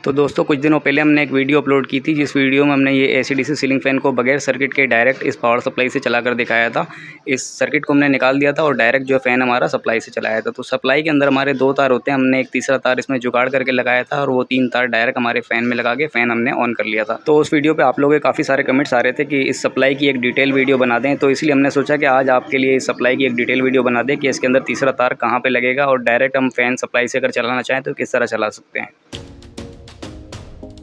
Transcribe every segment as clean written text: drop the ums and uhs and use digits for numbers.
तो दोस्तों कुछ दिनों पहले हमने एक वीडियो अपलोड की थी, जिस वीडियो में हमने ये AC/DC सीलिंग फ़ैन को बगैर सर्किट के डायरेक्ट इस पावर सप्लाई से चलाकर दिखाया था। इस सर्किट को हमने निकाल दिया था और डायरेक्ट जो फ़ैन हमारा सप्लाई से चलाया था। तो सप्लाई के अंदर हमारे 2 तार होते हैं, हमने एक तीसरा तार इसमें जुगाड़ करके लगाया था और वो 3 तार डायरेक्ट हमारे फ़ैन में लगा के फ़ैन हमने ऑन कर लिया था। तो उस वीडियो पर आप लोगों के काफ़ी सारे कमेंट्स आ रहे थे कि इस सप्लाई की एक डिटेल वीडियो बना दें, तो इसलिए हमने सोचा कि आज आपके लिए इस सप्लाई की एक डिटेल वीडियो बना दें कि इसके अंदर तीसरा तार कहाँ पर लगेगा और डायरेक्ट हम फ़ैन सप्लाई से अगर चलाना चाहें तो किस तरह चला सकते हैं।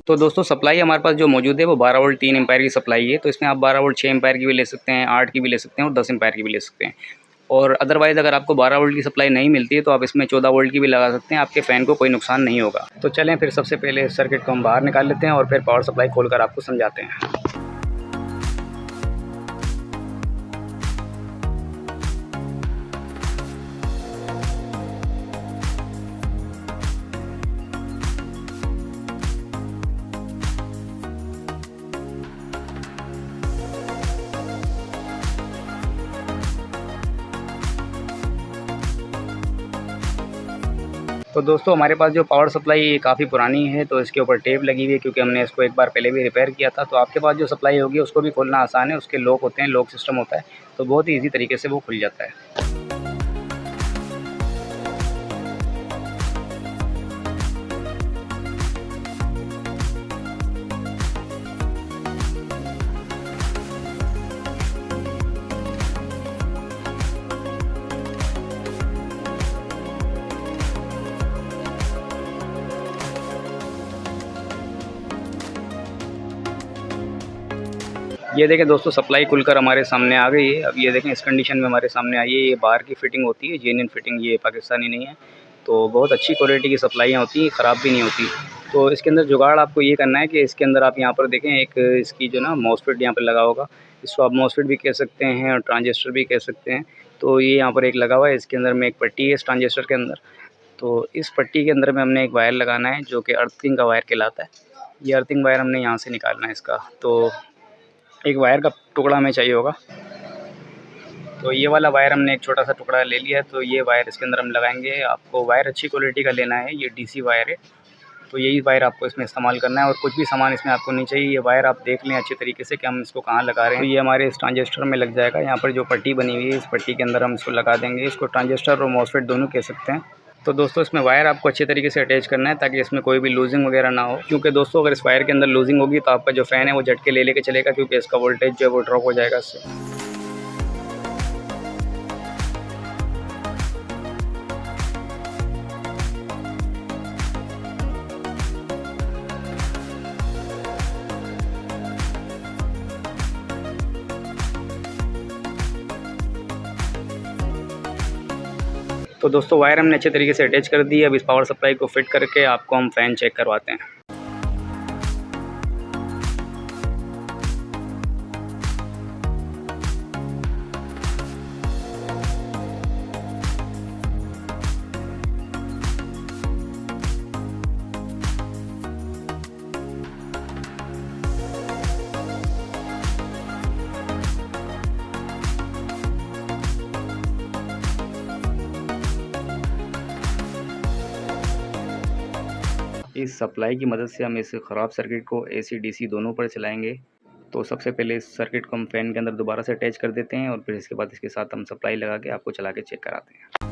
तो दोस्तों सप्लाई हमारे पास जो मौजूद है वो 12 वोल्ट 3 एम्पायर की सप्लाई है। तो इसमें आप 12 वोल्ट 6 एम्पायर की भी ले सकते हैं, 8 की भी ले सकते हैं और 10 एम्पायर की भी ले सकते हैं। और अदरवाइज़ अगर आपको 12 वोल्ट की सप्लाई नहीं मिलती है तो आप इसमें 14 वोल्ट की भी लगा सकते हैं, आपके फ़ैन को कोई नुकसान नहीं होगा। तो चलें फिर सबसे पहले सर्किट को हम बाहर निकाल लेते हैं और फिर पावर सप्लाई खोलकर आपको समझाते हैं। तो दोस्तों हमारे पास जो पावर सप्लाई काफ़ी पुरानी है, तो इसके ऊपर टेप लगी हुई है क्योंकि हमने इसको एक बार पहले भी रिपेयर किया था। तो आपके पास जो सप्लाई होगी उसको भी खोलना आसान है, उसके लॉक होते हैं, लॉक सिस्टम होता है, तो बहुत ही ईज़ी तरीके से वो खुल जाता है। ये देखें दोस्तों सप्लाई खुलकर हमारे सामने आ गई है। अब ये देखें इस कंडीशन में हमारे सामने आई है। ये बाहर की फ़िटिंग होती है, जेन्युइन फ़िटिंग, ये पाकिस्तानी नहीं है। तो बहुत अच्छी क्वालिटी की सप्लाइयाँ होती हैं, ख़राब भी नहीं होती। तो इसके अंदर जुगाड़ आपको ये करना है कि इसके अंदर आप यहाँ पर देखें एक इसकी जो ना मॉसफेट यहाँ पर लगा होगा। इसको आप मॉसफेट भी कह सकते हैं और ट्रांजिस्टर भी कह सकते हैं। तो ये यहाँ पर एक लगा हुआ है, इसके अंदर में एक पट्टी है इस ट्रांजिस्टर के अंदर। तो इस पट्टी के अंदर में हमने एक वायर लगाना है जो कि अर्थिंग का वायर कहलाता है। ये अर्थिंग वायर हमने यहाँ से निकालना है इसका। तो एक वायर का टुकड़ा हमें चाहिए होगा। तो ये वाला वायर हमने एक छोटा सा टुकड़ा ले लिया है, तो ये वायर इसके अंदर हम लगाएंगे। आपको वायर अच्छी क्वालिटी का लेना है, ये DC वायर है, तो यही वायर आपको इसमें इस्तेमाल करना है और कुछ भी सामान इसमें आपको नहीं चाहिए। ये वायर आप देख लें अच्छी तरीके से कि हम इसको कहाँ लगा रहे हैं। तो ये हमारे इस ट्रांजिस्टर में लग जाएगा। यहाँ पर जो पट्टी बनी हुई है इस पट्टी के अंदर हम इसको लगा देंगे। इसको ट्रांजिस्टर और मॉसफेट दोनों कह सकते हैं। तो दोस्तों इसमें वायर आपको अच्छे तरीके से अटैच करना है ताकि इसमें कोई भी लूजिंग वगैरह ना हो, क्योंकि दोस्तों अगर इस वायर के अंदर लूजिंग होगी तो आपका जो फ़ैन है वो झटके ले लेके चलेगा, क्योंकि इसका वोल्टेज जो है वो ड्रॉप हो जाएगा इससे। तो दोस्तों वायर हमने अच्छे तरीके से अटैच कर दी है। अब इस पावर सप्लाई को फिट करके आपको हम फ़ैन चेक करवाते हैं। इस सप्लाई की मदद से हम इस ख़राब सर्किट को AC/DC दोनों पर चलाएंगे। तो सबसे पहले इस सर्किट को हम फ़ैन के अंदर दोबारा से अटैच कर देते हैं और फिर इसके बाद इसके साथ हम सप्लाई लगा के आपको चला के चेक कराते हैं।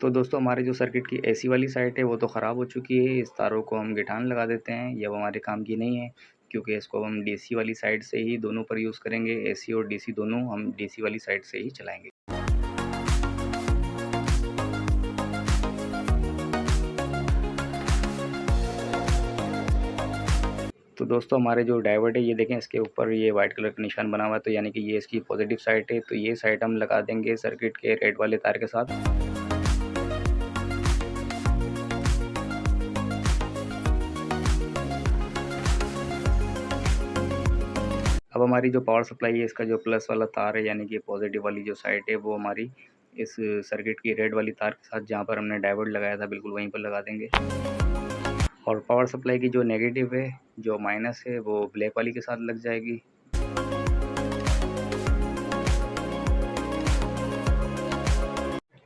तो दोस्तों हमारे जो सर्किट की AC वाली साइड है वो तो ख़राब हो चुकी है। इस तारों को हम गिठान लगा देते हैं। ये अब हमारे काम की नहीं है, क्योंकि इसको हम DC वाली साइड से ही दोनों पर यूज़ करेंगे। AC और DC दोनों हम DC वाली साइड से ही चलाएंगे। तो दोस्तों हमारे जो डायोड है ये देखें, इसके ऊपर ये वाइट कलर का निशान बना हुआ है, तो यानी कि ये इसकी पॉजिटिव साइड है। तो ये साइड हम लगा देंगे सर्किट के रेड वाले तार के साथ। अब हमारी जो पावर सप्लाई है इसका जो प्लस वाला तार है, यानी कि पॉजिटिव वाली जो साइड है, वो हमारी इस सर्किट की रेड वाली तार के साथ जहाँ पर हमने डायोड लगाया था बिल्कुल वहीं पर लगा देंगे। और पावर सप्लाई की जो नेगेटिव है, जो माइनस है, वो ब्लैक वाली के साथ लग जाएगी।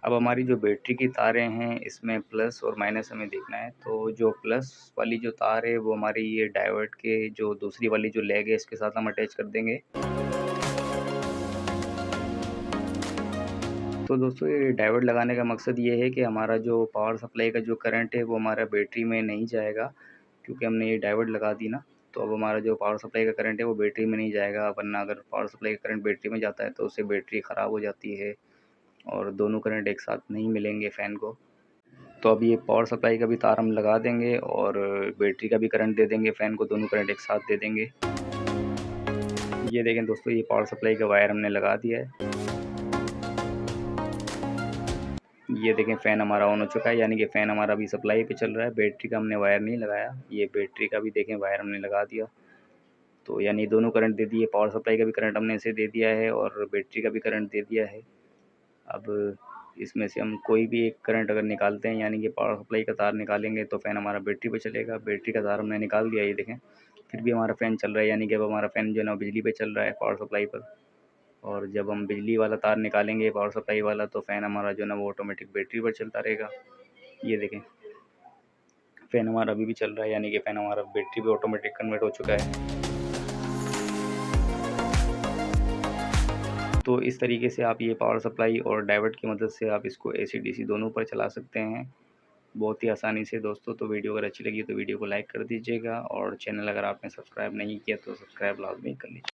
अब हमारी जो बैटरी की तारें हैं, इसमें प्लस और माइनस हमें देखना है। तो जो प्लस वाली जो तार है, वो हमारी ये डायोड के जो दूसरी वाली जो लेग है, इसके साथ हम अटैच कर देंगे। तो दोस्तों, ये डायोड लगाने का मकसद ये है कि हमारा जो पावर सप्लाई का जो करंट है, वो हमारा बैटरी में नहीं जाएगा, क्योंकि हमने ये डायोड लगा दी ना। तो अब हमारा जो पावर सप्लाई का करंट है, वो बैटरी में नहीं जाएगा, वरना अगर पावर सप्लाई का करंट बैटरी में जाता है तो उससे बैटरी ख़राब हो जाती है और दोनों करंट एक साथ नहीं मिलेंगे फ़ैन को। तो अब ये पावर सप्लाई का भी तार हम लगा देंगे और बैटरी का भी करंट दे देंगे फ़ैन को, दोनों करंट एक साथ दे देंगे। ये देखें दोस्तों, ये पावर सप्लाई का वायर हमने लगा दिया है। ये देखें फ़ैन हमारा ऑन हो चुका है, यानी कि फ़ैन हमारा अभी सप्लाई पे चल रहा है। बैटरी का हमने वायर नहीं लगाया, ये बैटरी का भी देखें वायर हमने लगा दिया। तो यानी दोनों करंट दे दिए, पावर सप्लाई का भी करंट हमने इसे दे दिया है और बैटरी का भी करंट दे दिया है। अब इसमें से हम कोई भी एक करंट अगर निकालते हैं, यानी कि पावर सप्लाई का तार निकालेंगे तो फ़ैन हमारा बैटरी पे चलेगा। बैटरी का तार हमने निकाल दिया, ये देखें, फिर भी हमारा फ़ैन चल रहा है, यानी कि अब हमारा फ़ैन जो है ना बिजली पे चल रहा है, पावर सप्लाई पर। और जब हम बिजली वाला तार निकालेंगे पावर सप्लाई वाला, तो फ़ैन हमारा जो है ना वो ऑटोमेटिक बैटरी पर चलता रहेगा। ये देखें, फ़ैन हमारा अभी भी चल रहा है, यानी कि फ़ैन हमारा बैटरी पे ऑटोमेटिक कन्वर्ट हो चुका है। तो इस तरीके से आप ये पावर सप्लाई और डायोड की मदद से आप इसको एसी डीसी दोनों पर चला सकते हैं, बहुत ही आसानी से दोस्तों। तो वीडियो अगर अच्छी लगी तो वीडियो को लाइक कर दीजिएगा और चैनल अगर आपने सब्सक्राइब नहीं किया तो सब्सक्राइब लाजमी कर लीजिए।